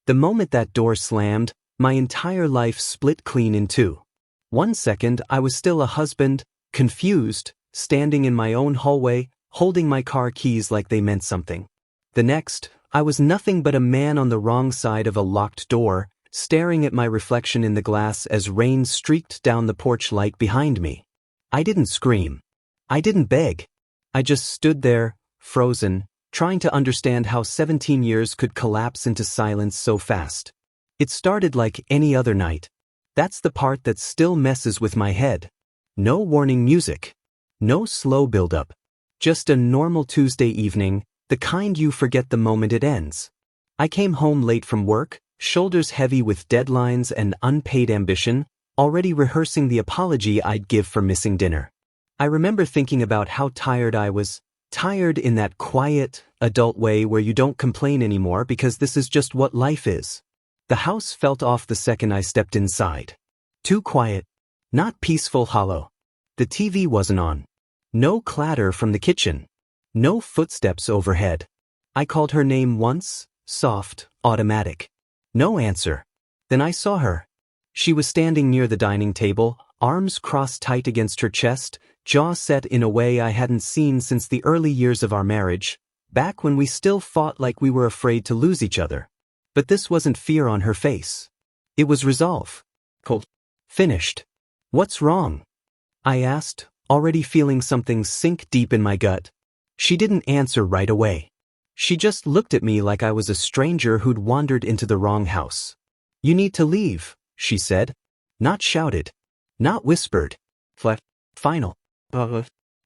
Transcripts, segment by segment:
The moment that door slammed, my entire life split clean in two. 1 second I was still a husband, confused, standing in my own hallway, holding my car keys like they meant something. The next, I was nothing but a man on the wrong side of a locked door, staring at my reflection in the glass as rain streaked down the porch light behind me. I didn't scream. I didn't beg. I just stood there, frozen, trying to understand how 17 years could collapse into silence so fast. It started like any other night. That's the part that still messes with my head. No warning music. No slow build-up. Just a normal Tuesday evening, the kind you forget the moment it ends. I came home late from work, shoulders heavy with deadlines and unpaid ambition, already rehearsing the apology I'd give for missing dinner. I remember thinking about how tired I was, tired in that quiet, adult way where you don't complain anymore because this is just what life is. The house felt off the second I stepped inside. Too quiet. Not peaceful, hollow. The TV wasn't on. No clatter from the kitchen. No footsteps overhead. I called her name once, soft, automatic. No answer. Then I saw her. She was standing near the dining table, arms crossed tight against her chest, jaw set in a way I hadn't seen since the early years of our marriage, back when we still fought like we were afraid to lose each other. But this wasn't fear on her face. It was resolve. Cold. Finished. What's wrong? I asked, already feeling something sink deep in my gut. She didn't answer right away. She just looked at me like I was a stranger who'd wandered into the wrong house. You need to leave, she said. Not shouted. Not whispered. Flat. Final.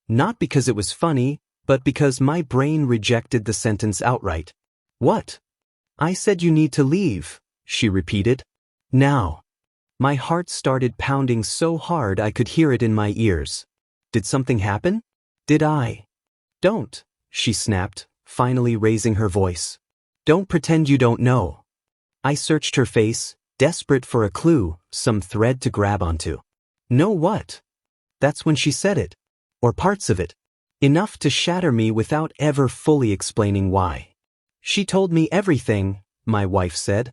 Not because it was funny, but because my brain rejected the sentence outright. What? I said you need to leave, she repeated. Now. My heart started pounding so hard I could hear it in my ears. Did something happen? Did I? Don't, she snapped, finally raising her voice. Don't pretend you don't know. I searched her face, desperate for a clue, some thread to grab onto. Know what? That's when she said it. Or parts of it. Enough to shatter me without ever fully explaining why. She told me everything, my wife said.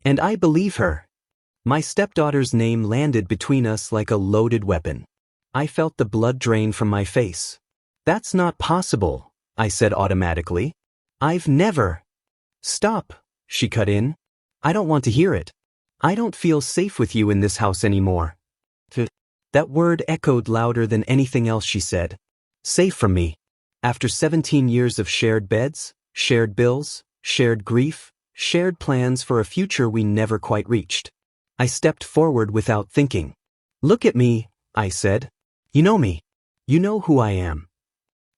And I believe her. My stepdaughter's name landed between us like a loaded weapon. I felt the blood drain from my face. That's not possible, I said automatically. I've never. Stop, she cut in. I don't want to hear it. I don't feel safe with you in this house anymore. That word echoed louder than anything else she said. Safe from me. After 17 years of shared beds, shared bills, shared grief, shared plans for a future we never quite reached. I stepped forward without thinking. Look at me, I said. You know me. You know who I am.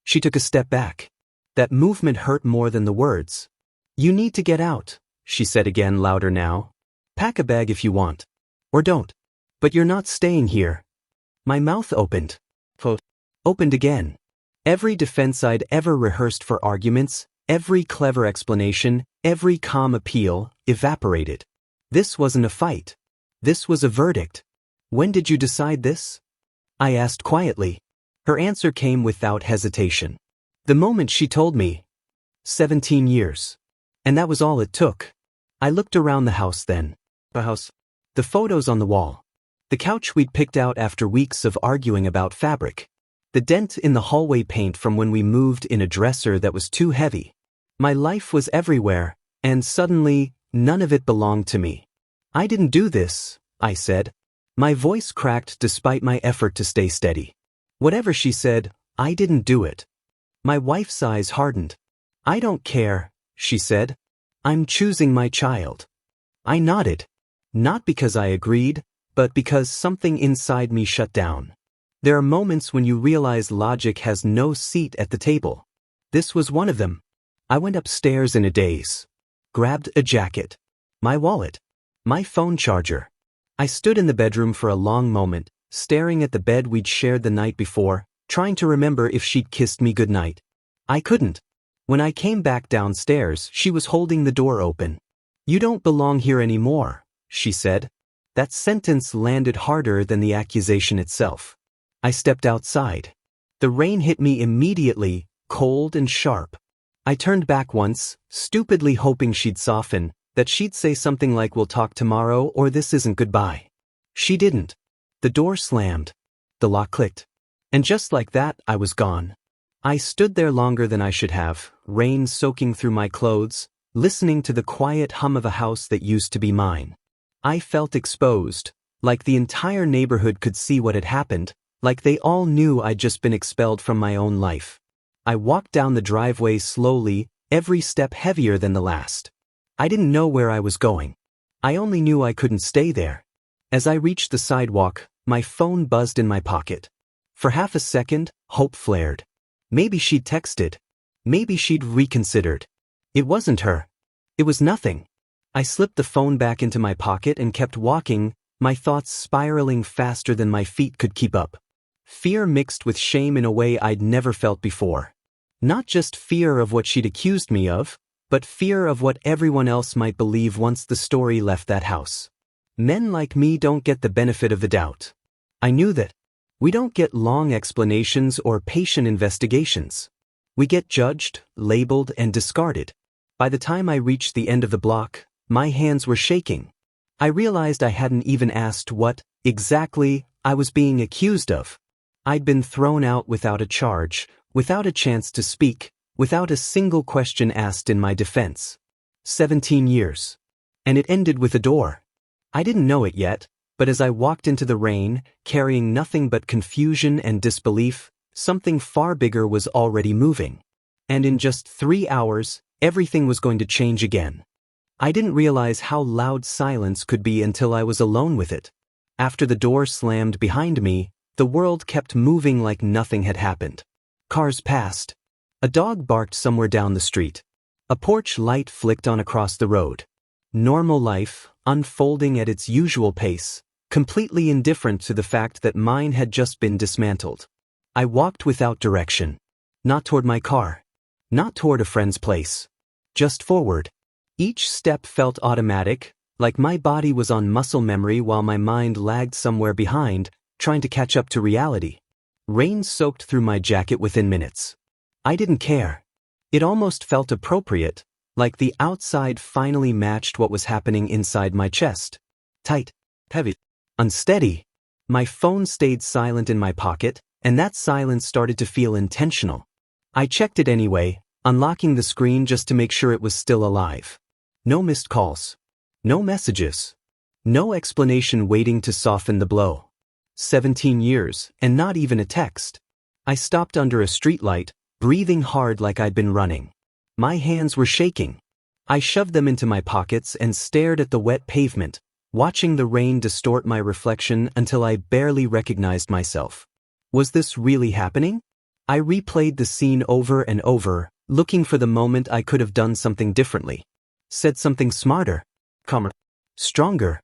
She took a step back. That movement hurt more than the words. You need to get out, she said again, louder now. Pack a bag if you want. Or don't. But you're not staying here. My mouth opened. Opened again. Every defense I'd ever rehearsed for arguments, every clever explanation, every calm appeal, evaporated. This wasn't a fight. This was a verdict. When did you decide this? I asked quietly. Her answer came without hesitation. The moment she told me. 17 years. And that was all it took. I looked around the house then. The photos on the wall. The couch we'd picked out after weeks of arguing about fabric. The dent in the hallway paint from when we moved in a dresser that was too heavy. My life was everywhere, and suddenly, none of it belonged to me. I didn't do this, I said. My voice cracked despite my effort to stay steady. Whatever she said, I didn't do it. My wife's eyes hardened. I don't care, she said. I'm choosing my child. I nodded. Not because I agreed, but because something inside me shut down. There are moments when you realize logic has no seat at the table. This was one of them. I went upstairs in a daze. Grabbed a jacket. My wallet. My phone charger. I stood in the bedroom for a long moment, staring at the bed we'd shared the night before, trying to remember if she'd kissed me goodnight. I couldn't. When I came back downstairs, she was holding the door open. You don't belong here anymore, she said. That sentence landed harder than the accusation itself. I stepped outside. The rain hit me immediately, cold and sharp. I turned back once, stupidly hoping she'd soften, That she'd say something like we'll talk tomorrow or this isn't goodbye. She didn't. The door slammed. The lock clicked. And just like that, I was gone. I stood there longer than I should have, rain soaking through my clothes, listening to the quiet hum of a house that used to be mine. I felt exposed, like the entire neighborhood could see what had happened, like they all knew I'd just been expelled from my own life. I walked down the driveway slowly, every step heavier than the last. I didn't know where I was going. I only knew I couldn't stay there. As I reached the sidewalk, my phone buzzed in my pocket. For half a second, hope flared. Maybe she'd texted. Maybe she'd reconsidered. It wasn't her. It was nothing. I slipped the phone back into my pocket and kept walking, my thoughts spiraling faster than my feet could keep up. Fear mixed with shame in a way I'd never felt before. Not just fear of what she'd accused me of, but fear of what everyone else might believe once the story left that house. Men like me don't get the benefit of the doubt. I knew that. We don't get long explanations or patient investigations. We get judged, labeled, and discarded. By the time I reached the end of the block, my hands were shaking. I realized I hadn't even asked what, exactly, I was being accused of. I'd been thrown out without a charge, without a chance to speak, without a single question asked in my defense. 17 years. And it ended with a door. I didn't know it yet, but as I walked into the rain, carrying nothing but confusion and disbelief, something far bigger was already moving. And in just 3 hours, everything was going to change again. I didn't realize how loud silence could be until I was alone with it. After the door slammed behind me, the world kept moving like nothing had happened. Cars passed. A dog barked somewhere down the street. A porch light flicked on across the road. Normal life, unfolding at its usual pace, completely indifferent to the fact that mine had just been dismantled. I walked without direction. Not toward my car. Not toward a friend's place. Just forward. Each step felt automatic, like my body was on muscle memory while my mind lagged somewhere behind, trying to catch up to reality. Rain soaked through my jacket within minutes. I didn't care. It almost felt appropriate, like the outside finally matched what was happening inside my chest. Tight, heavy, unsteady. My phone stayed silent in my pocket, and that silence started to feel intentional. I checked it anyway, unlocking the screen just to make sure it was still alive. No missed calls. No messages. No explanation waiting to soften the blow. 17 years, and not even a text. I stopped under a streetlight, breathing hard like I'd been running. My hands were shaking. I shoved them into my pockets and stared at the wet pavement, watching the rain distort my reflection until I barely recognized myself. Was this really happening? I replayed the scene over and over, looking for the moment I could have done something differently. Said something smarter, calmer, stronger.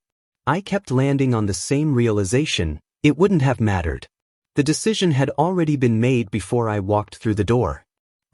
I kept landing on the same realization: it wouldn't have mattered. The decision had already been made before I walked through the door.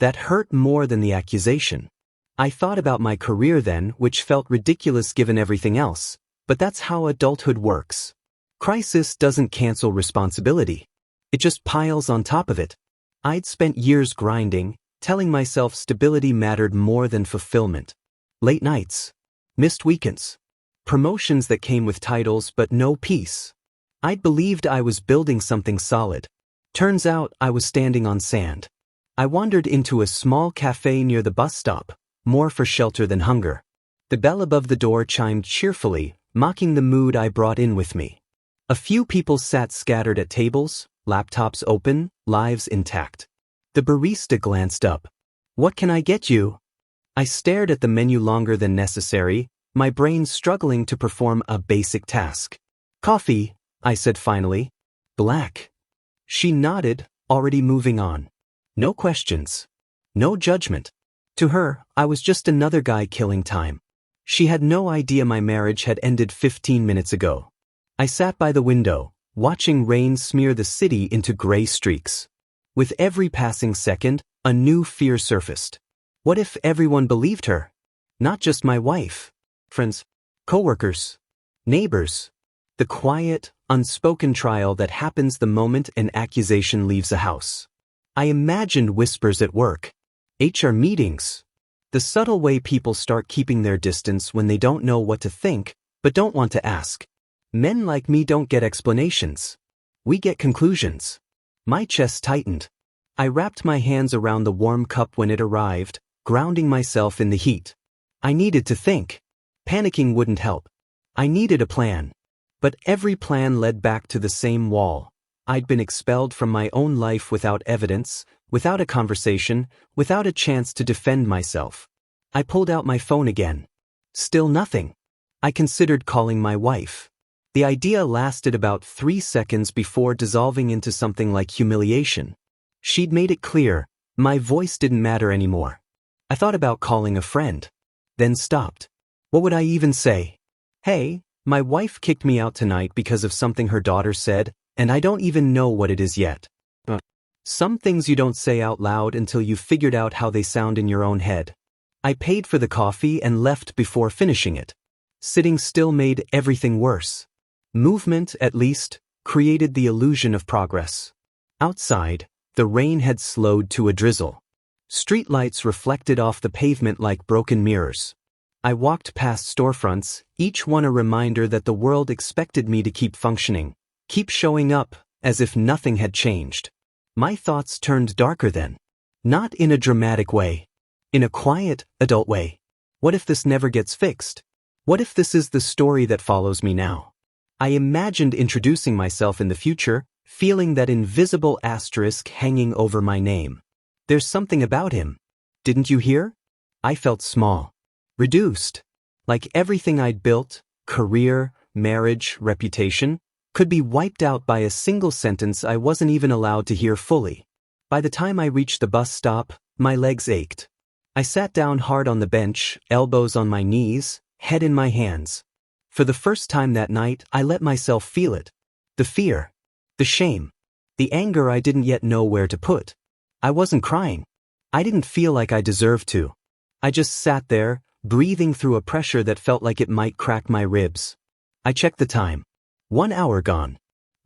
That hurt more than the accusation. I thought about my career then, which felt ridiculous given everything else, but that's how adulthood works. Crisis doesn't cancel responsibility. It just piles on top of it. I'd spent years grinding, telling myself stability mattered more than fulfillment. Late nights. Missed weekends. Promotions that came with titles but no peace. I'd believed I was building something solid. Turns out I was standing on sand. I wandered into a small cafe near the bus stop, more for shelter than hunger. The bell above the door chimed cheerfully, mocking the mood I brought in with me. A few people sat scattered at tables, laptops open, lives intact. The barista glanced up. "What can I get you?" I stared at the menu longer than necessary, my brain struggling to perform a basic task. "Coffee," I said finally. "Black." She nodded, already moving on. No questions. No judgment. To her, I was just another guy killing time. She had no idea my marriage had ended 15 minutes ago. I sat by the window, watching rain smear the city into gray streaks. With every passing second, a new fear surfaced. What if everyone believed her? Not just my wife. Friends, coworkers, neighbors. The quiet, unspoken trial that happens the moment an accusation leaves a house. I imagined whispers at work, HR meetings, The subtle way people start keeping their distance when they don't know what to think, but don't want to ask. Men like me don't get explanations. We get conclusions. My chest tightened. I wrapped my hands around the warm cup when it arrived, grounding myself in the heat. I needed to think. Panicking wouldn't help. I needed a plan. But every plan led back to the same wall. I'd been expelled from my own life without evidence, without a conversation, without a chance to defend myself. I pulled out my phone again. Still nothing. I considered calling my wife. The idea lasted about 3 seconds before dissolving into something like humiliation. She'd made it clear, my voice didn't matter anymore. I thought about calling a friend. Then stopped. What would I even say? Hey, my wife kicked me out tonight because of something her daughter said, and I don't even know what it is yet. Some things you don't say out loud until you've figured out how they sound in your own head. I paid for the coffee and left before finishing it. Sitting still made everything worse. Movement, at least, created the illusion of progress. Outside, the rain had slowed to a drizzle. Streetlights reflected off the pavement like broken mirrors. I walked past storefronts, each one a reminder that the world expected me to keep functioning, keep showing up, as if nothing had changed. My thoughts turned darker then. Not in a dramatic way. In a quiet, adult way. What if this never gets fixed? What if this is the story that follows me now? I imagined introducing myself in the future, feeling that invisible asterisk hanging over my name. There's something about him. Didn't you hear? I felt small. Reduced. Like everything I'd built, career, marriage, reputation, could be wiped out by a single sentence I wasn't even allowed to hear fully. By the time I reached the bus stop, my legs ached. I sat down hard on the bench, elbows on my knees, head in my hands. For the first time that night, I let myself feel it. The fear. The shame. The anger I didn't yet know where to put. I wasn't crying. I didn't feel like I deserved to. I just sat there, breathing through a pressure that felt like it might crack my ribs. I checked the time. 1 hour gone.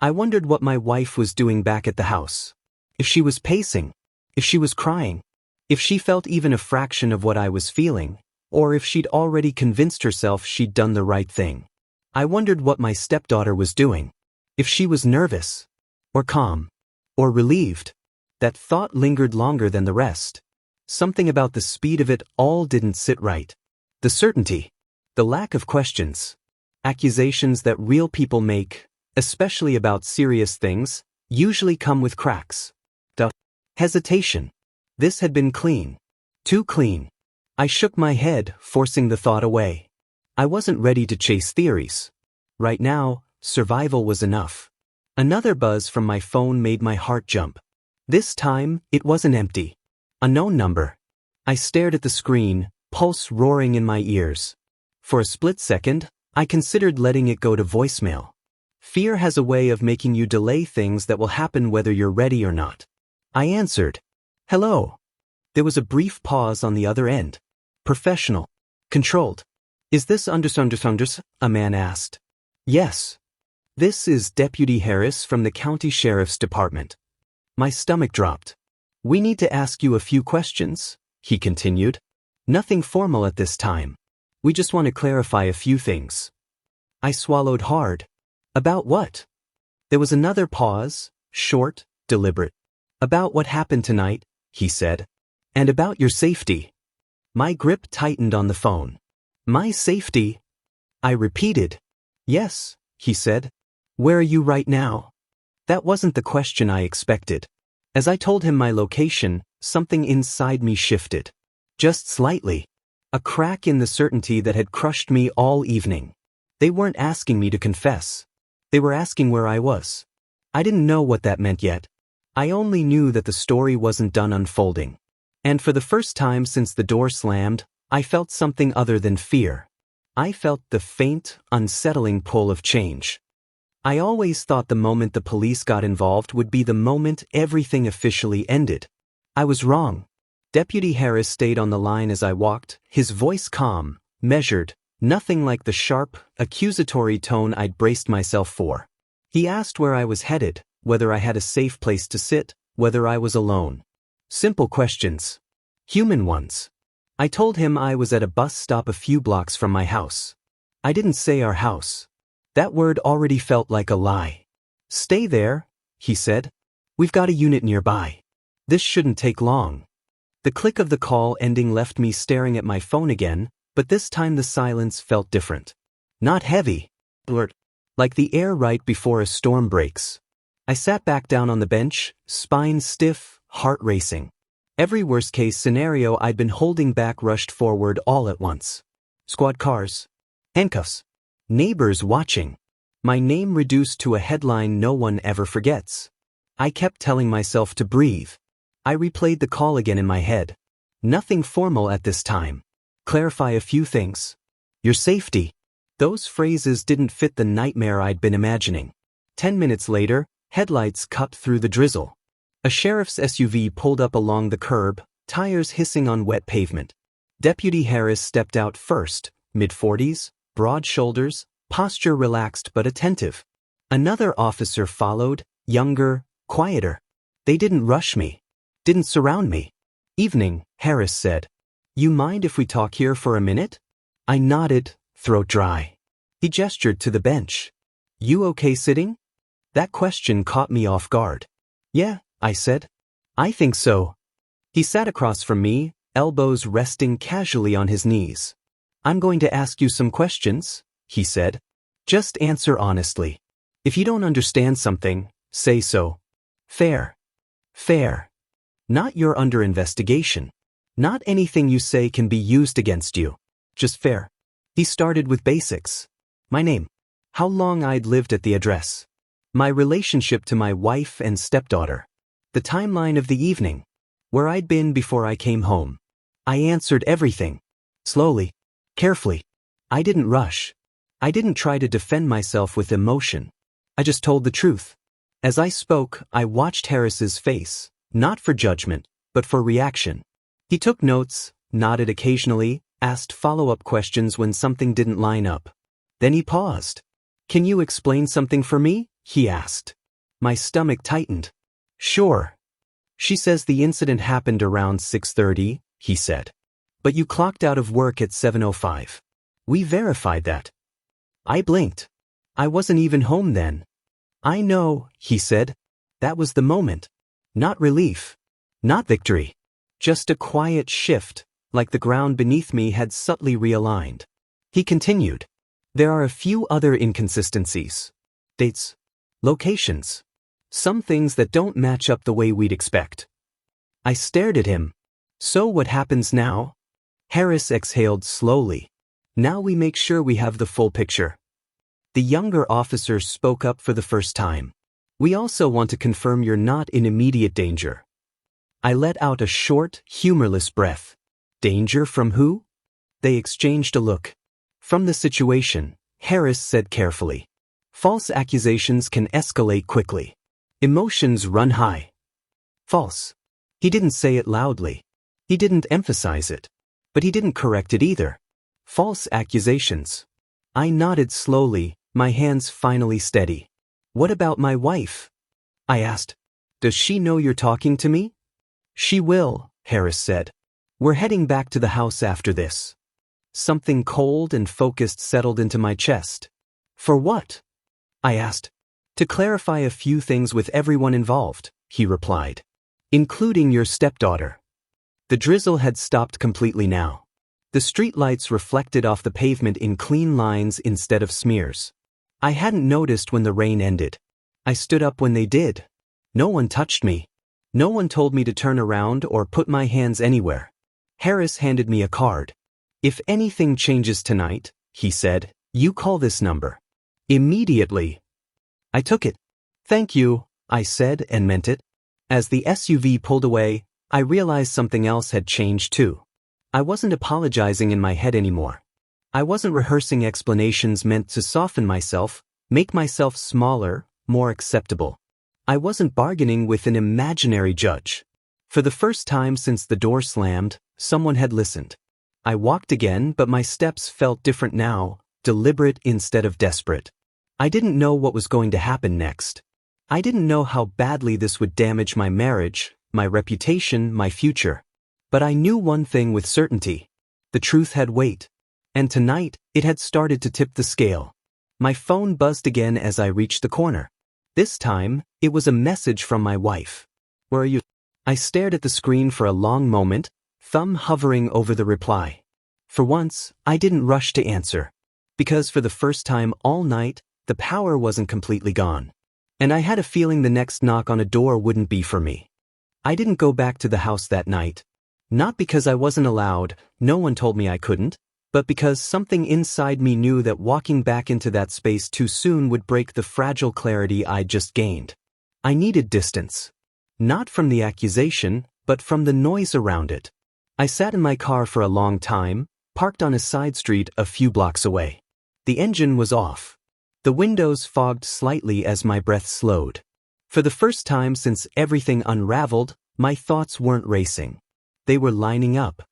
I wondered what my wife was doing back at the house. If she was pacing. If she was crying. If she felt even a fraction of what I was feeling. Or if she'd already convinced herself she'd done the right thing. I wondered what my stepdaughter was doing. If she was nervous. Or calm. Or relieved. That thought lingered longer than the rest. Something about the speed of it all didn't sit right. The certainty. The lack of questions. Accusations that real people make, especially about serious things, usually come with cracks. The hesitation. This had been clean. Too clean. I shook my head, forcing the thought away. I wasn't ready to chase theories. Right now, survival was enough. Another buzz from my phone made my heart jump. This time, it wasn't empty. A known number. I stared at the screen, pulse roaring in my ears. For a split second, I considered letting it go to voicemail. Fear has a way of making you delay things that will happen whether you're ready or not. I answered. Hello. There was a brief pause on the other end. Professional. Controlled. Is this Unders? A man asked. Yes. This is Deputy Harris from the County Sheriff's Department. My stomach dropped. We need to ask you a few questions, he continued. Nothing formal at this time. We just want to clarify a few things. I swallowed hard. About what? There was another pause, short, deliberate. About what happened tonight, he said. And about your safety. My grip tightened on the phone. My safety? I repeated. Yes, he said. Where are you right now? That wasn't the question I expected. As I told him my location, something inside me shifted. Just slightly. A crack in the certainty that had crushed me all evening. They weren't asking me to confess. They were asking where I was. I didn't know what that meant yet. I only knew that the story wasn't done unfolding. And for the first time since the door slammed, I felt something other than fear. I felt the faint, unsettling pull of change. I always thought the moment the police got involved would be the moment everything officially ended. I was wrong. Deputy Harris stayed on the line as I walked, his voice calm, measured, nothing like the sharp, accusatory tone I'd braced myself for. He asked where I was headed, whether I had a safe place to sit, whether I was alone. Simple questions. Human ones. I told him I was at a bus stop a few blocks from my house. I didn't say our house. That word already felt like a lie. Stay there, he said. We've got a unit nearby. This shouldn't take long. The click of the call ending left me staring at my phone again, but this time the silence felt different. Not heavy, alert, like the air right before a storm breaks. I sat back down on the bench, spine stiff, heart racing. Every worst-case scenario I'd been holding back rushed forward all at once. Squad cars. Handcuffs. Neighbors watching. My name reduced to a headline no one ever forgets. I kept telling myself to breathe. I replayed the call again in my head. Nothing formal at this time. Clarify a few things. Your safety. Those phrases didn't fit the nightmare I'd been imagining. 10 minutes later, headlights cut through the drizzle. A sheriff's SUV pulled up along the curb, tires hissing on wet pavement. Deputy Harris stepped out first, mid-40s, broad shoulders, posture relaxed but attentive. Another officer followed, younger, quieter. They didn't rush me. Didn't surround me. Evening, Harris said. You mind if we talk here for a minute? I nodded, throat dry. He gestured to the bench. You okay sitting? That question caught me off guard. Yeah, I said. I think so. He sat across from me, elbows resting casually on his knees. I'm going to ask you some questions, he said. Just answer honestly. If you don't understand something, say so. Fair. Fair. Not you're under investigation. Not anything you say can be used against you. Just fair. He started with basics. My name. How long I'd lived at the address. My relationship to my wife and stepdaughter. The timeline of the evening. Where I'd been before I came home. I answered everything. Slowly. Carefully. I didn't rush. I didn't try to defend myself with emotion. I just told the truth. As I spoke, I watched Harris's face, not for judgment, but for reaction. He took notes, nodded occasionally, asked follow-up questions when something didn't line up. Then he paused. Can you explain something for me? He asked. My stomach tightened. Sure. She says the incident happened around 6:30, he said. But you clocked out of work at 7:05. We verified that. I blinked. I wasn't even home then. I know, he said. That was the moment. Not relief. Not victory. Just a quiet shift, like the ground beneath me had subtly realigned. He continued. There are a few other inconsistencies. Dates. Locations. Some things that don't match up the way we'd expect. I stared at him. So what happens now? Harris exhaled slowly. Now we make sure we have the full picture. The younger officer spoke up for the first time. We also want to confirm you're not in immediate danger. I let out a short, humorless breath. Danger from who? They exchanged a look. From the situation, Harris said carefully. False accusations can escalate quickly. Emotions run high. False. He didn't say it loudly. He didn't emphasize it. But he didn't correct it either. False accusations. I nodded slowly, my hands finally steady. What about my wife? I asked. Does she know you're talking to me? She will, Harris said. We're heading back to the house after this. Something cold and focused settled into my chest. For what? I asked. To clarify a few things with everyone involved, he replied. Including your stepdaughter. The drizzle had stopped completely now. The streetlights reflected off the pavement in clean lines instead of smears. I hadn't noticed when the rain ended. I stood up when they did. No one touched me. No one told me to turn around or put my hands anywhere. Harris handed me a card. If anything changes tonight, he said, you call this number. Immediately. I took it. Thank you, I said and meant it. As the SUV pulled away, I realized something else had changed too. I wasn't apologizing in my head anymore. I wasn't rehearsing explanations meant to soften myself, make myself smaller, more acceptable. I wasn't bargaining with an imaginary judge. For the first time since the door slammed, someone had listened. I walked again, but my steps felt different now, deliberate instead of desperate. I didn't know what was going to happen next. I didn't know how badly this would damage my marriage, my reputation, my future. But I knew one thing with certainty. The truth had weight. And tonight, it had started to tip the scale. My phone buzzed again as I reached the corner. This time, it was a message from my wife. "Where are you?" I stared at the screen for a long moment, thumb hovering over the reply. For once, I didn't rush to answer. Because for the first time all night, the power wasn't completely gone. And I had a feeling the next knock on a door wouldn't be for me. I didn't go back to the house that night. Not because I wasn't allowed, no one told me I couldn't, but because something inside me knew that walking back into that space too soon would break the fragile clarity I'd just gained. I needed distance. Not from the accusation, but from the noise around it. I sat in my car for a long time, parked on a side street a few blocks away. The engine was off. The windows fogged slightly as my breath slowed. For the first time since everything unraveled, my thoughts weren't racing. They were lining up.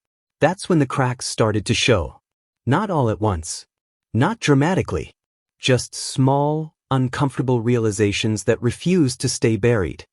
That's when the cracks started to show. Not all at once. Not dramatically. Just small, uncomfortable realizations that refused to stay buried.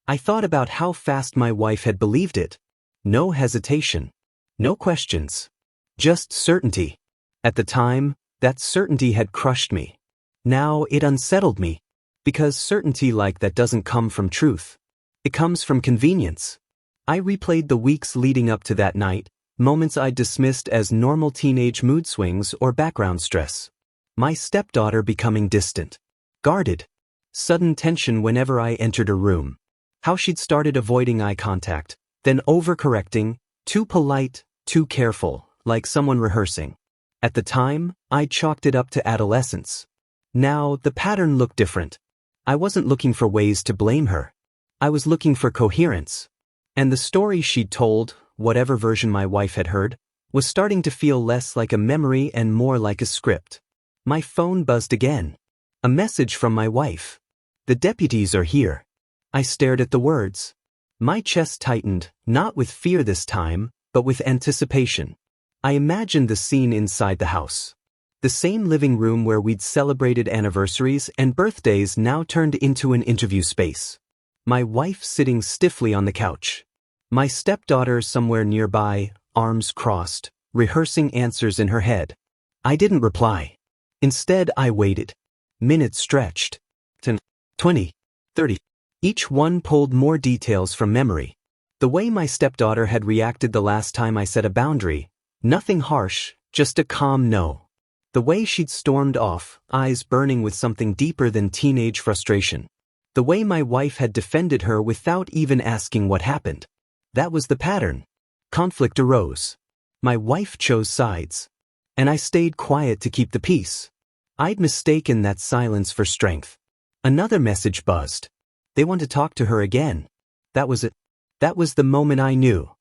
I thought about how fast my wife had believed it. No hesitation. No questions. Just certainty. At the time, that certainty had crushed me. Now it unsettled me. Because certainty like that doesn't come from truth. It comes from convenience. I replayed the weeks leading up to that night, moments I dismissed as normal teenage mood swings or background stress. My stepdaughter becoming distant. Guarded. Sudden tension whenever I entered a room. How she'd started avoiding eye contact, then overcorrecting, too polite, too careful, like someone rehearsing. At the time, I chalked it up to adolescence. Now, the pattern looked different. I wasn't looking for ways to blame her. I was looking for coherence. And the story she'd told, whatever version my wife had heard, was starting to feel less like a memory and more like a script. My phone buzzed again. A message from my wife. "The deputies are here." I stared at the words. My chest tightened, not with fear this time, but with anticipation. I imagined the scene inside the house. The same living room where we'd celebrated anniversaries and birthdays now turned into an interview space. My wife sitting stiffly on the couch. My stepdaughter somewhere nearby, arms crossed, rehearsing answers in her head. I didn't reply. Instead, I waited. Minutes stretched. 10, 20, 30. Each one pulled more details from memory. The way my stepdaughter had reacted the last time I set a boundary. Nothing harsh, just a calm no. The way she'd stormed off, eyes burning with something deeper than teenage frustration. The way my wife had defended her without even asking what happened. That was the pattern. Conflict arose. My wife chose sides. And I stayed quiet to keep the peace. I'd mistaken that silence for strength. Another message buzzed. They want to talk to her again. That was it. That was the moment I knew.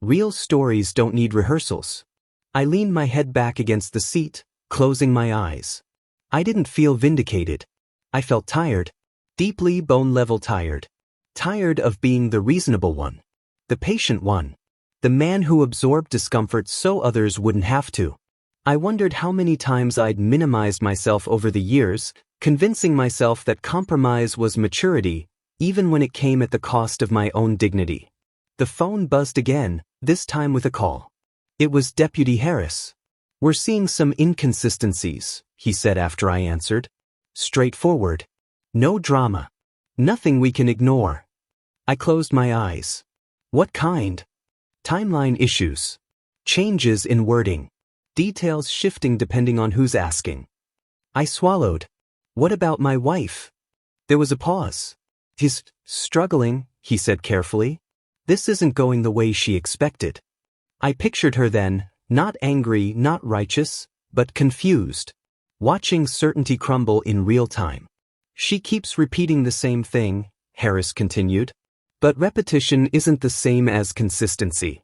Real stories don't need rehearsals. I leaned my head back against the seat, closing my eyes. I didn't feel vindicated. I felt tired. Deeply bone-level tired. Tired of being the reasonable one. The patient one. The man who absorbed discomfort so others wouldn't have to. I wondered how many times I'd minimized myself over the years, convincing myself that compromise was maturity, even when it came at the cost of my own dignity. The phone buzzed again, this time with a call. It was Deputy Harris. "We're seeing some inconsistencies," he said after I answered. Straightforward. No drama. Nothing we can ignore. I closed my eyes. What kind? Timeline issues. Changes in wording. Details shifting depending on who's asking. I swallowed. What about my wife? There was a pause. "He's struggling," he said carefully. "This isn't going the way she expected." I pictured her then, not angry, not righteous, but confused. Watching certainty crumble in real time. "She keeps repeating the same thing," Harris continued. "But repetition isn't the same as consistency."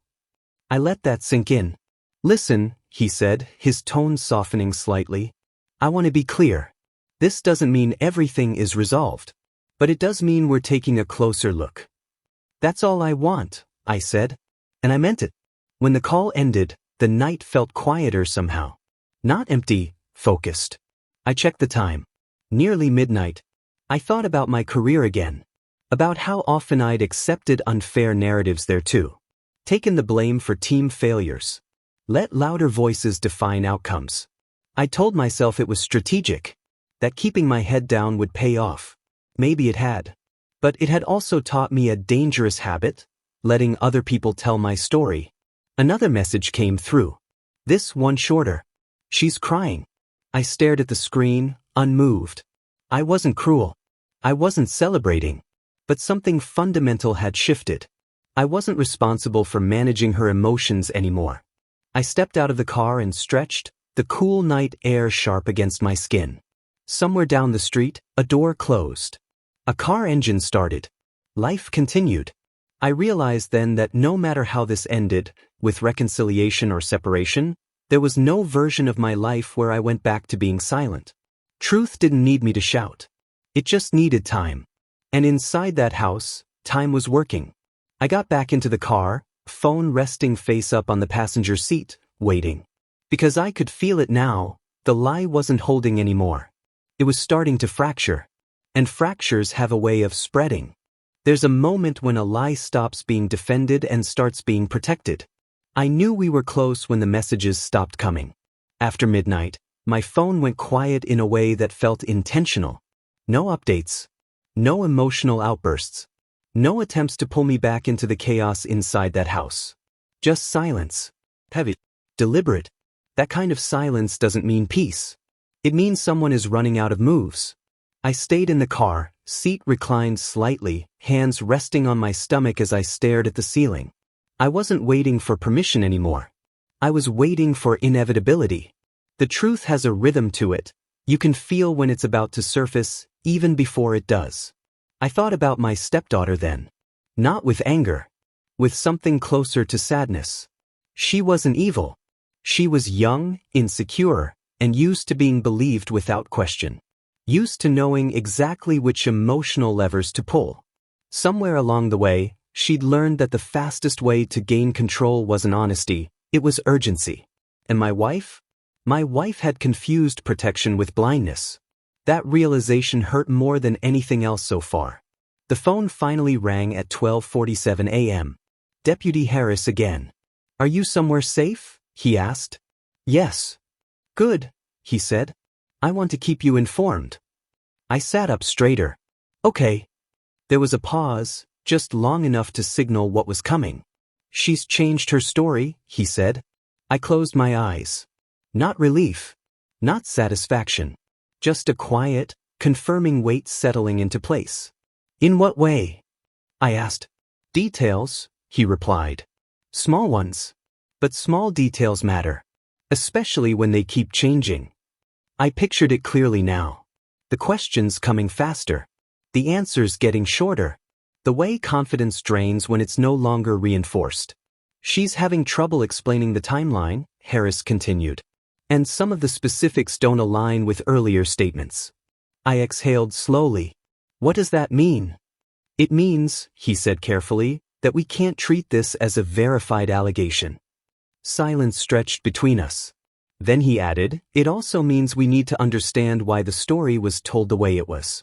I let that sink in. "Listen," he said, his tone softening slightly. "I want to be clear. This doesn't mean everything is resolved. But it does mean we're taking a closer look." "That's all I want," I said. And I meant it. When the call ended, the night felt quieter somehow. Not empty, focused. I checked the time. Nearly midnight. I thought about my career again. About how often I'd accepted unfair narratives there too. taken the blame for team failures. Let louder voices define outcomes. I told myself it was strategic, that keeping my head down would pay off. Maybe it had. But it had also taught me a dangerous habit, letting other people tell my story. Another message came through. This one shorter. She's crying. I stared at the screen, unmoved. I wasn't cruel. I wasn't celebrating. But something fundamental had shifted. I wasn't responsible for managing her emotions anymore. I stepped out of the car and stretched, the cool night air sharp against my skin. Somewhere down the street, a door closed. A car engine started. Life continued. I realized then that no matter how this ended, with reconciliation or separation, there was no version of my life where I went back to being silent. Truth didn't need me to shout. It just needed time. And inside that house, time was working. I got back into the car, phone resting face up on the passenger seat, waiting. Because I could feel it now, the lie wasn't holding anymore. It was starting to fracture. And fractures have a way of spreading. There's a moment when a lie stops being defended and starts being protected. I knew we were close when the messages stopped coming. After midnight, my phone went quiet in a way that felt intentional. No updates. No emotional outbursts. No attempts to pull me back into the chaos inside that house. Just silence. Heavy. Deliberate. That kind of silence doesn't mean peace. It means someone is running out of moves. I stayed in the car, seat reclined slightly, hands resting on my stomach as I stared at the ceiling. I wasn't waiting for permission anymore. I was waiting for inevitability. The truth has a rhythm to it. You can feel when it's about to surface, even before it does. I thought about my stepdaughter then. Not with anger. With something closer to sadness. She wasn't evil. She was young, insecure, and used to being believed without question. Used to knowing exactly which emotional levers to pull. Somewhere along the way, she'd learned that the fastest way to gain control wasn't honesty, it was urgency. And my wife? My wife had confused protection with blindness. That realization hurt more than anything else so far. The phone finally rang at 12:47 a.m. Deputy Harris again. "Are you somewhere safe?" he asked. "Yes." "Good," he said. "I want to keep you informed." I sat up straighter. "Okay." There was a pause, just long enough to signal what was coming. "She's changed her story," he said. I closed my eyes. Not relief. Not satisfaction. Just a quiet, confirming weight settling into place. "In what way?" I asked. "Details," he replied. "Small ones. But small details matter. Especially when they keep changing." I pictured it clearly now. The questions coming faster. The answers getting shorter. The way confidence drains when it's no longer reinforced. "She's having trouble explaining the timeline," Harris continued. "And some of the specifics don't align with earlier statements." I exhaled slowly. "What does that mean?" "It means," he said carefully, "that we can't treat this as a verified allegation." Silence stretched between us. Then he added, "It also means we need to understand why the story was told the way it was."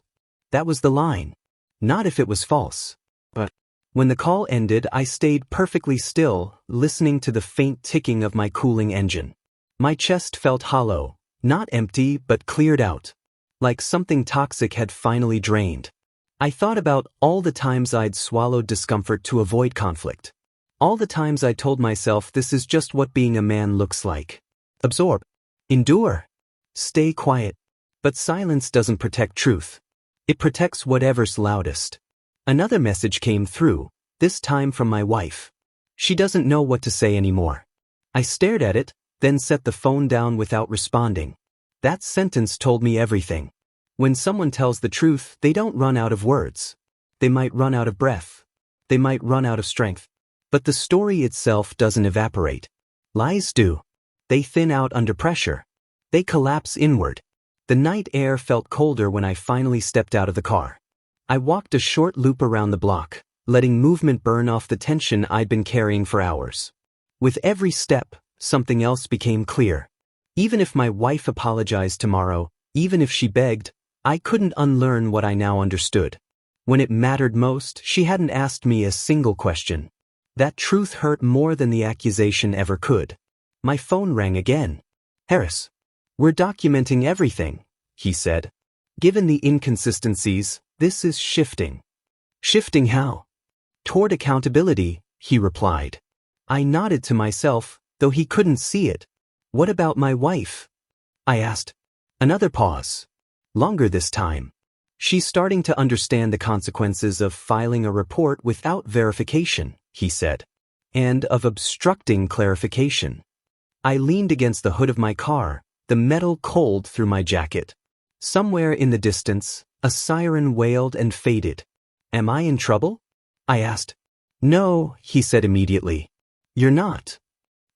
That was the line. Not if it was false. But when the call ended, I stayed perfectly still, listening to the faint ticking of my cooling engine. My chest felt hollow, not empty but cleared out. Like something toxic had finally drained. I thought about all the times I'd swallowed discomfort to avoid conflict. All the times I told myself this is just what being a man looks like. Absorb. Endure. Stay quiet. But silence doesn't protect truth. It protects whatever's loudest. Another message came through, this time from my wife. She doesn't know what to say anymore. I stared at it, then set the phone down without responding. That sentence told me everything. When someone tells the truth, they don't run out of words. They might run out of breath. They might run out of strength. But the story itself doesn't evaporate. Lies do. They thin out under pressure. They collapse inward. The night air felt colder when I finally stepped out of the car. I walked a short loop around the block, letting movement burn off the tension I'd been carrying for hours. With every step, something else became clear. Even if my wife apologized tomorrow, even if she begged, I couldn't unlearn what I now understood. When it mattered most, she hadn't asked me a single question. That truth hurt more than the accusation ever could. My phone rang again. Harris. We're documenting everything, he said. Given the inconsistencies, this is shifting. Shifting how? Toward accountability, he replied. I nodded to myself, though he couldn't see it. What about my wife? I asked. Another pause. Longer this time. She's starting to understand the consequences of filing a report without verification, he said, and of obstructing clarification. I leaned against the hood of my car, the metal cold through my jacket. Somewhere in the distance, a siren wailed and faded. Am I in trouble? I asked. No, he said immediately. You're not.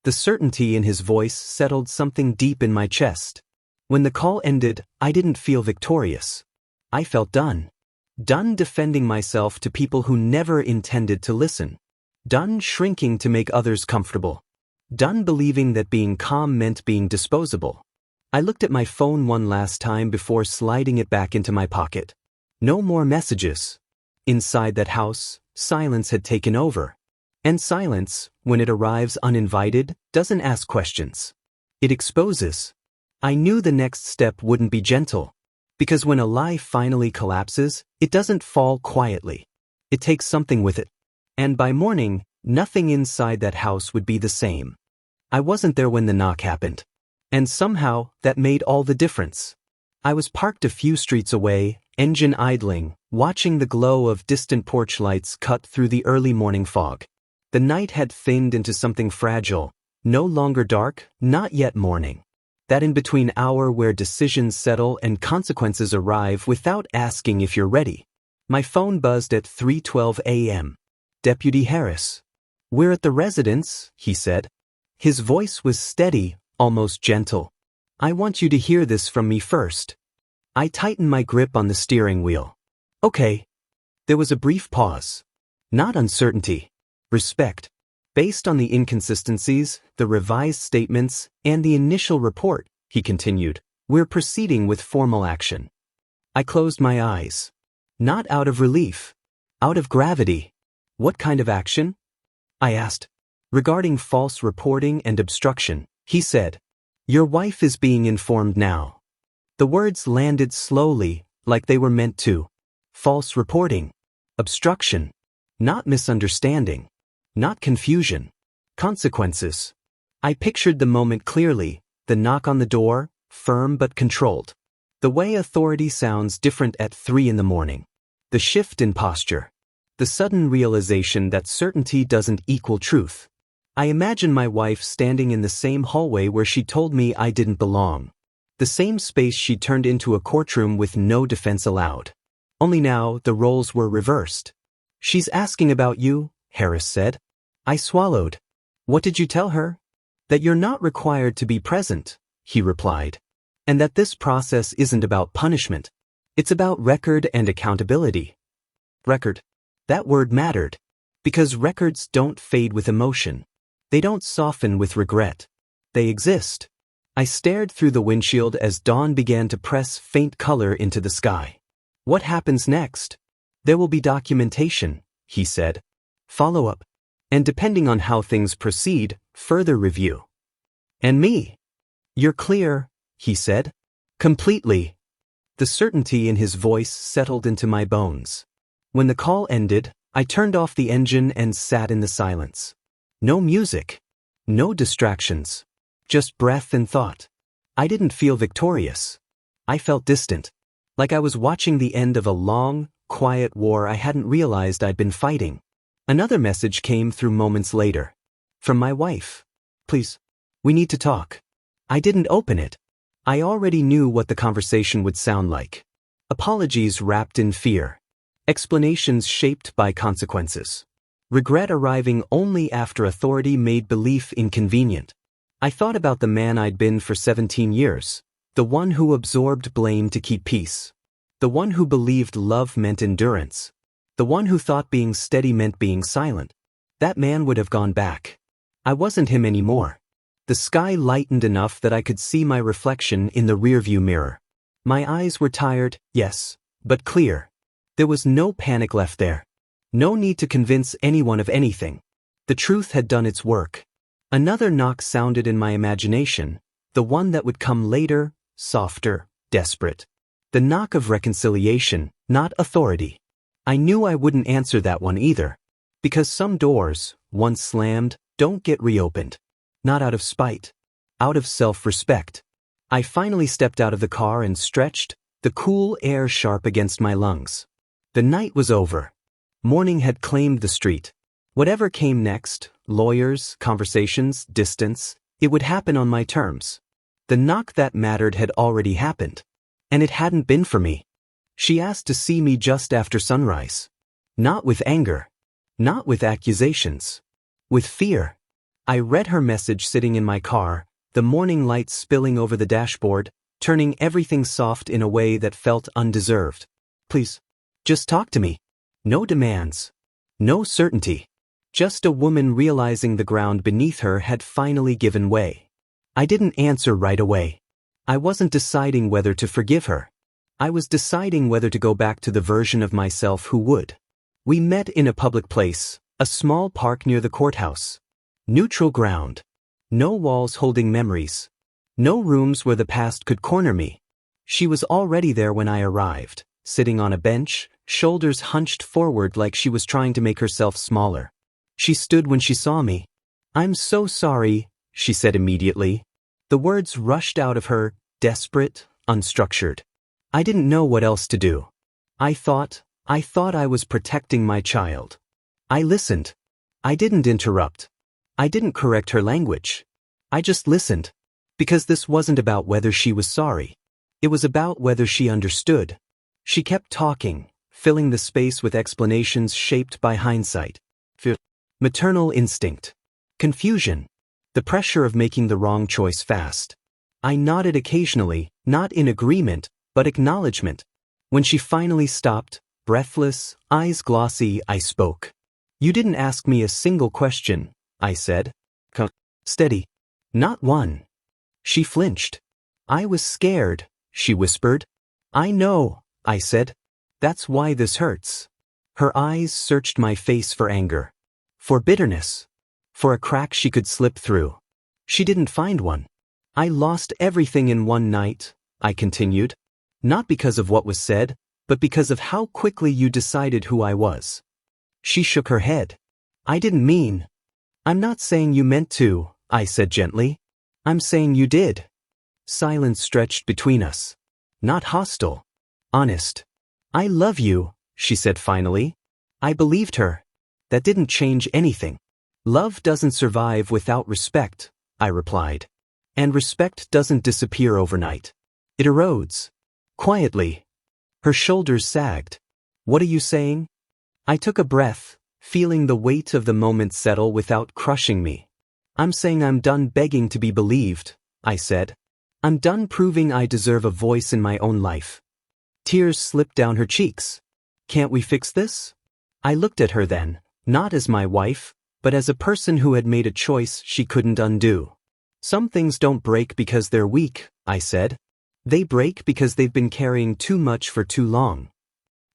The certainty in his voice settled something deep in my chest. When the call ended, I didn't feel victorious. I felt done. Done defending myself to people who never intended to listen. Done shrinking to make others comfortable. Done believing that being calm meant being disposable. I looked at my phone one last time before sliding it back into my pocket. No more messages. Inside that house, silence had taken over. And silence, when it arrives uninvited, doesn't ask questions. It exposes. I knew the next step wouldn't be gentle. Because when a lie finally collapses, it doesn't fall quietly. It takes something with it. And by morning, nothing inside that house would be the same. I wasn't there when the knock happened. And somehow, that made all the difference. I was parked a few streets away, engine idling, watching the glow of distant porch lights cut through the early morning fog. The night had thinned into something fragile, no longer dark, not yet morning. That in-between hour where decisions settle and consequences arrive without asking if you're ready. My phone buzzed at 3:12 a.m. Deputy Harris. We're at the residence, he said. His voice was steady, almost gentle. I want you to hear this from me first. I tightened my grip on the steering wheel. Okay. There was a brief pause. Not uncertainty. Respect. Based on the inconsistencies, the revised statements, and the initial report, he continued, we're proceeding with formal action. I closed my eyes. Not out of relief. Out of gravity. What kind of action? I asked. Regarding false reporting and obstruction, he said, your wife is being informed now. The words landed slowly, like they were meant to. False reporting. Obstruction. Not misunderstanding. Not confusion. Consequences. I pictured the moment clearly, the knock on the door, firm but controlled. The way authority sounds different at 3 in the morning. The shift in posture. The sudden realization that certainty doesn't equal truth. I imagine my wife standing in the same hallway where she told me I didn't belong. The same space she turned into a courtroom with no defense allowed. Only now the roles were reversed. She's asking about you, Harris said. I swallowed. What did you tell her? That you're not required to be present, he replied. And that this process isn't about punishment. It's about record and accountability. Record. That word mattered. Because records don't fade with emotion. They don't soften with regret. They exist. I stared through the windshield as dawn began to press faint color into the sky. What happens next? There will be documentation, he said. Follow-up. And depending on how things proceed, further review. And me? You're clear, he said. Completely. The certainty in his voice settled into my bones. When the call ended, I turned off the engine and sat in the silence. No music. No distractions. Just breath and thought. I didn't feel victorious. I felt distant. Like I was watching the end of a long, quiet war I hadn't realized I'd been fighting. Another message came through moments later. From my wife. Please. We need to talk. I didn't open it. I already knew what the conversation would sound like. Apologies wrapped in fear. Explanations shaped by consequences. Regret arriving only after authority made belief inconvenient. I thought about the man I'd been for 17 years. The one who absorbed blame to keep peace. The one who believed love meant endurance. The one who thought being steady meant being silent. That man would have gone back. I wasn't him anymore. The sky lightened enough that I could see my reflection in the rearview mirror. My eyes were tired, yes, but clear. There was no panic left there. No need to convince anyone of anything. The truth had done its work. Another knock sounded in my imagination, the one that would come later, softer, desperate. The knock of reconciliation, not authority. I knew I wouldn't answer that one either. Because some doors, once slammed, don't get reopened. Not out of spite. Out of self-respect. I finally stepped out of the car and stretched, the cool air sharp against my lungs. The night was over. Morning had claimed the street. Whatever came next, lawyers, conversations, distance, it would happen on my terms. The knock that mattered had already happened. And it hadn't been for me. She asked to see me just after sunrise. Not with anger. Not with accusations. With fear. I read her message sitting in my car, the morning light spilling over the dashboard, turning everything soft in a way that felt undeserved. Please, just talk to me. No demands. No certainty. Just a woman realizing the ground beneath her had finally given way. I didn't answer right away. I wasn't deciding whether to forgive her. I was deciding whether to go back to the version of myself who would. We met in a public place, a small park near the courthouse. Neutral ground. No walls holding memories. No rooms where the past could corner me. She was already there when I arrived, sitting on a bench, shoulders hunched forward like she was trying to make herself smaller. She stood when she saw me. "I'm so sorry," she said immediately. The words rushed out of her, desperate, unstructured. I didn't know what else to do. I thought I was protecting my child. I listened. I didn't interrupt. I didn't correct her language. I just listened. Because this wasn't about whether she was sorry. It was about whether she understood. She kept talking, filling the space with explanations shaped by hindsight. Maternal instinct. Confusion. The pressure of making the wrong choice fast. I nodded occasionally, not in agreement, but acknowledgement. When she finally stopped, breathless, eyes glossy, I spoke. "You didn't ask me a single question," I said. "Steady." "Not one." She flinched. "I was scared," she whispered. "I know," I said. "That's why this hurts." Her eyes searched my face for anger. For bitterness. For a crack she could slip through. She didn't find one. "I lost everything in one night," I continued. "Not because of what was said, but because of how quickly you decided who I was." She shook her head. "I didn't mean." "I'm not saying you meant to," I said gently. "I'm saying you did." Silence stretched between us. Not hostile. Honest. "I love you," she said finally. I believed her. That didn't change anything. "Love doesn't survive without respect," I replied. "And respect doesn't disappear overnight. It erodes. Quietly." Her shoulders sagged. "What are you saying?" I took a breath, feeling the weight of the moment settle without crushing me. "I'm saying I'm done begging to be believed," I said. "I'm done proving I deserve a voice in my own life." Tears slipped down her cheeks. "Can't we fix this?" I looked at her then, not as my wife, but as a person who had made a choice she couldn't undo. "Some things don't break because they're weak," I said. "They break because they've been carrying too much for too long."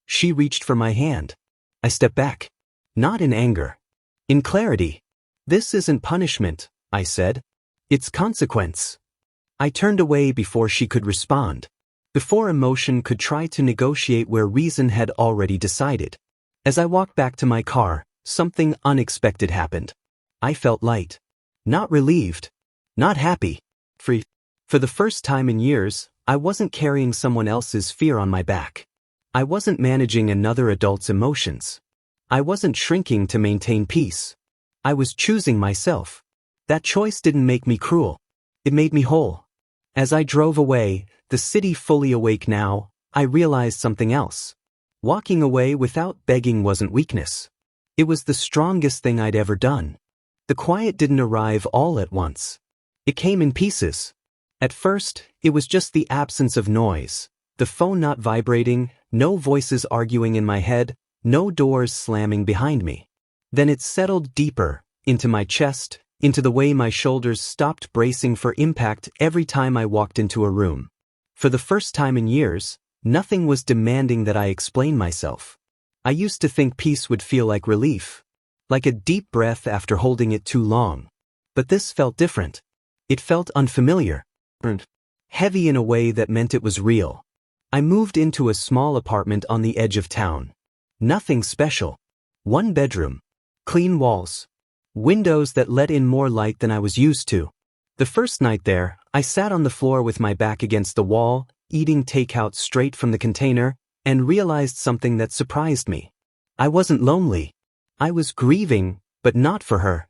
She reached for my hand. I stepped back. Not in anger. In clarity. "This isn't punishment," I said. "It's consequence." I turned away before she could respond. Before emotion could try to negotiate where reason had already decided. As I walked back to my car, something unexpected happened. I felt light. Not relieved. Not happy. Free. For the first time in years, I wasn't carrying someone else's fear on my back. I wasn't managing another adult's emotions. I wasn't shrinking to maintain peace. I was choosing myself. That choice didn't make me cruel. It made me whole. As I drove away, the city fully awake now, I realized something else. Walking away without begging wasn't weakness. It was the strongest thing I'd ever done. The quiet didn't arrive all at once. It came in pieces. At first, it was just the absence of noise. The phone not vibrating, no voices arguing in my head, no doors slamming behind me. Then it settled deeper, into my chest, into the way my shoulders stopped bracing for impact every time I walked into a room. For the first time in years, nothing was demanding that I explain myself. I used to think peace would feel like relief. like a deep breath after holding it too long. But this felt different. It felt unfamiliar, heavy in a way that meant it was real. I moved into a small apartment on the edge of town. Nothing special. One bedroom. Clean walls. Windows that let in more light than I was used to. The first night there, I sat on the floor with my back against the wall, eating takeout straight from the container, and realized something that surprised me. I wasn't lonely. I was grieving, but not for her.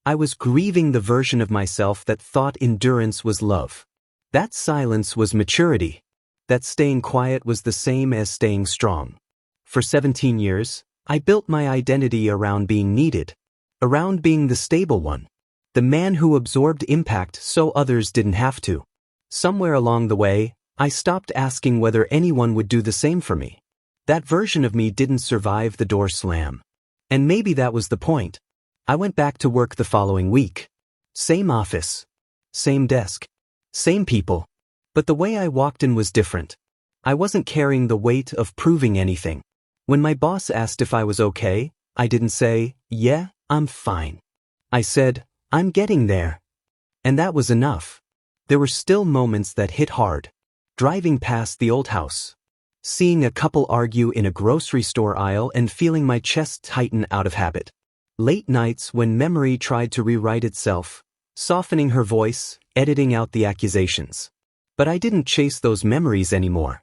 I was grieving the version of myself that thought endurance was love. That silence was maturity. That staying quiet was the same as staying strong. For 17 years, I built my identity around being needed, around being the stable one, the man who absorbed impact so others didn't have to. Somewhere along the way, I stopped asking whether anyone would do the same for me. That version of me didn't survive the door slam. And maybe that was the point. I went back to work the following week. Same office. Same desk. Same people. But the way I walked in was different. I wasn't carrying the weight of proving anything. When my boss asked if I was okay, I didn't say, "Yeah, I'm fine." I said, "I'm getting there." And that was enough. There were still moments that hit hard. Driving past the old house. Seeing a couple argue in a grocery store aisle and feeling my chest tighten out of habit. Late nights when memory tried to rewrite itself, softening her voice, editing out the accusations. But I didn't chase those memories anymore.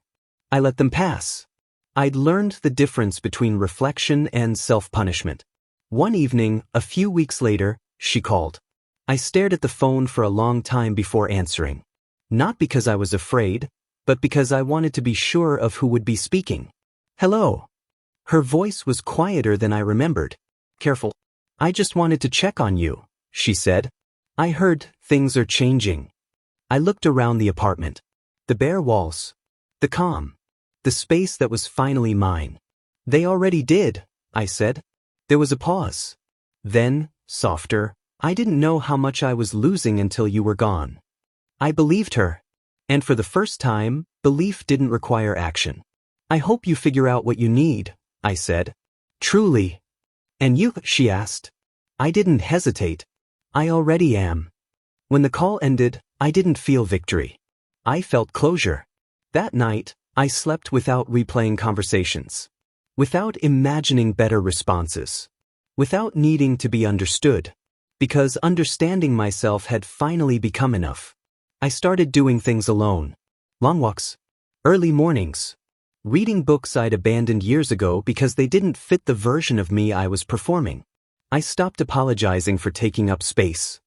I let them pass. I'd learned the difference between reflection and self-punishment. One evening, a few weeks later, she called. I stared at the phone for a long time before answering. Not because I was afraid, but because I wanted to be sure of who would be speaking. "Hello." Her voice was quieter than I remembered. "Careful. I just wanted to check on you," she said. "I heard things are changing." I looked around the apartment. The bare walls. The calm. The space that was finally mine. "They already did," I said. There was a pause. Then, softer, "I didn't know how much I was losing until you were gone." I believed her. And for the first time, belief didn't require action. "I hope you figure out what you need," I said. "Truly." "And you?" she asked. I didn't hesitate. "I already am." When the call ended, I didn't feel victory. I felt closure. That night, I slept without replaying conversations. Without imagining better responses. Without needing to be understood. Because understanding myself had finally become enough. I started doing things alone. Long walks. Early mornings. Reading books I'd abandoned years ago because they didn't fit the version of me I was performing. I stopped apologizing for taking up space.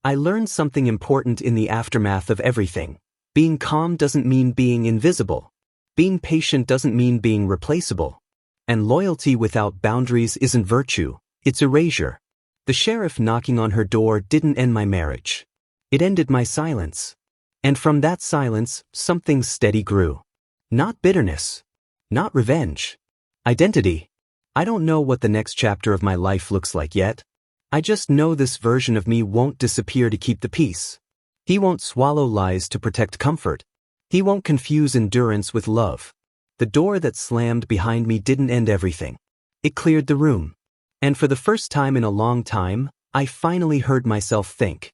I learned something important in the aftermath of everything. Being calm doesn't mean being invisible. Being patient doesn't mean being replaceable. And loyalty without boundaries isn't virtue, it's erasure. The sheriff knocking on her door didn't end my marriage. It ended my silence. And from that silence, something steady grew. Not bitterness. Not revenge. Identity. I don't know what the next chapter of my life looks like yet. I just know this version of me won't disappear to keep the peace. He won't swallow lies to protect comfort. He won't confuse endurance with love. The door that slammed behind me didn't end everything. It cleared the room. And for the first time in a long time, I finally heard myself think.